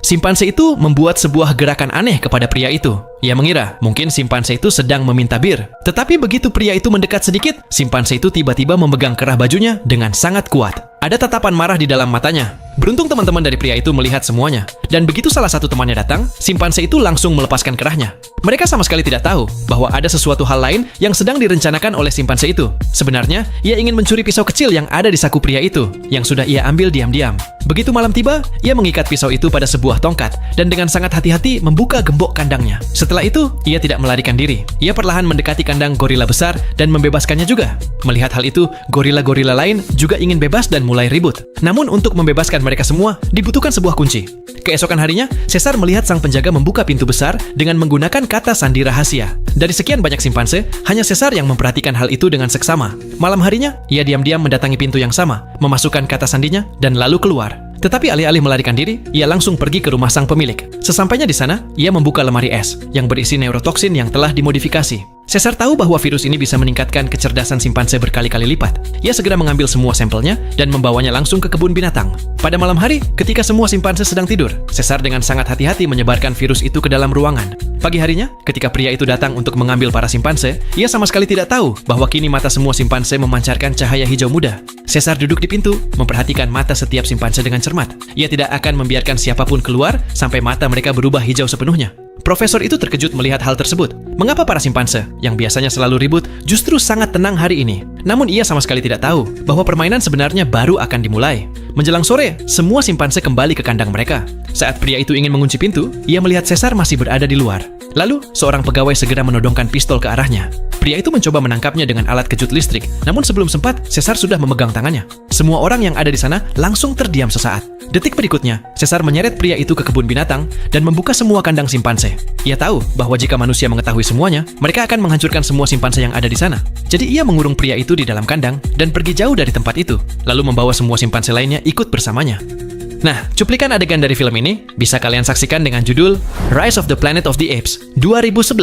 Simpanse itu membuat sebuah gerakan aneh kepada pria itu. Ia mengira mungkin simpanse itu sedang meminta bir. Tetapi begitu pria itu mendekat sedikit, simpanse itu tiba-tiba memegang kerah bajunya dengan sangat kuat. Ada tatapan marah di dalam matanya. Beruntung teman-teman dari pria itu melihat semuanya. Dan begitu salah satu temannya datang, simpanse itu langsung melepaskan kerahnya. Mereka sama sekali tidak tahu bahwa ada sesuatu hal lain yang sedang direncanakan oleh simpanse itu. Sebenarnya, ia ingin mencuri pisau kecil yang ada di saku pria itu, yang sudah ia ambil diam-diam. Begitu malam tiba, ia mengikat pisau itu pada sebuah tongkat, dan dengan sangat hati-hati membuka gembok kandangnya. Setelah itu, ia tidak melarikan diri. Ia perlahan mendekati kandang gorila besar dan membebaskannya juga. Melihat hal itu, gorila-gorila lain juga ingin bebas dan mulai ribut. Namun untuk membebaskan mereka semua, dibutuhkan sebuah kunci. Keesokan harinya, Caesar melihat sang penjaga membuka pintu besar dengan menggunakan kata sandi rahasia. Dari sekian banyak simpanse, hanya Caesar yang memperhatikan hal itu dengan seksama. Malam harinya, ia diam-diam mendatangi pintu yang sama, memasukkan kata sandinya, dan lalu keluar. Tetapi alih-alih melarikan diri, ia langsung pergi ke rumah sang pemilik. Sesampainya di sana, ia membuka lemari es yang berisi neurotoksin yang telah dimodifikasi. Caesar tahu bahwa virus ini bisa meningkatkan kecerdasan simpanse berkali-kali lipat. Ia segera mengambil semua sampelnya dan membawanya langsung ke kebun binatang. Pada malam hari, ketika semua simpanse sedang tidur, Caesar dengan sangat hati-hati menyebarkan virus itu ke dalam ruangan. Pagi harinya, ketika pria itu datang untuk mengambil para simpanse, ia sama sekali tidak tahu bahwa kini mata semua simpanse memancarkan cahaya hijau muda. Caesar duduk di pintu, memperhatikan mata setiap simpanse dengan cermat. Ia tidak akan membiarkan siapapun keluar sampai mata mereka berubah hijau sepenuhnya. Profesor itu terkejut melihat hal tersebut. Mengapa para simpanse, yang biasanya selalu ribut, justru sangat tenang hari ini? Namun ia sama sekali tidak tahu bahwa permainan sebenarnya baru akan dimulai. Menjelang sore, semua simpanse kembali ke kandang mereka. Saat pria itu ingin mengunci pintu, ia melihat Caesar masih berada di luar. Lalu, seorang pegawai segera menodongkan pistol ke arahnya. Pria itu mencoba menangkapnya dengan alat kejut listrik, namun sebelum sempat, Caesar sudah memegang tangannya. Semua orang yang ada di sana langsung terdiam sesaat. Detik berikutnya, Caesar menyeret pria itu ke kebun binatang dan membuka semua kandang simpanse. Ia tahu bahwa jika manusia mengetahui semuanya, mereka akan menghancurkan semua simpanse yang ada di sana. Jadi ia mengurung pria itu di dalam kandang dan pergi jauh dari tempat itu, lalu membawa semua simpanse lainnya ikut bersamanya. Nah, cuplikan adegan dari film ini bisa kalian saksikan dengan judul Rise of the Planet of the Apes 2011.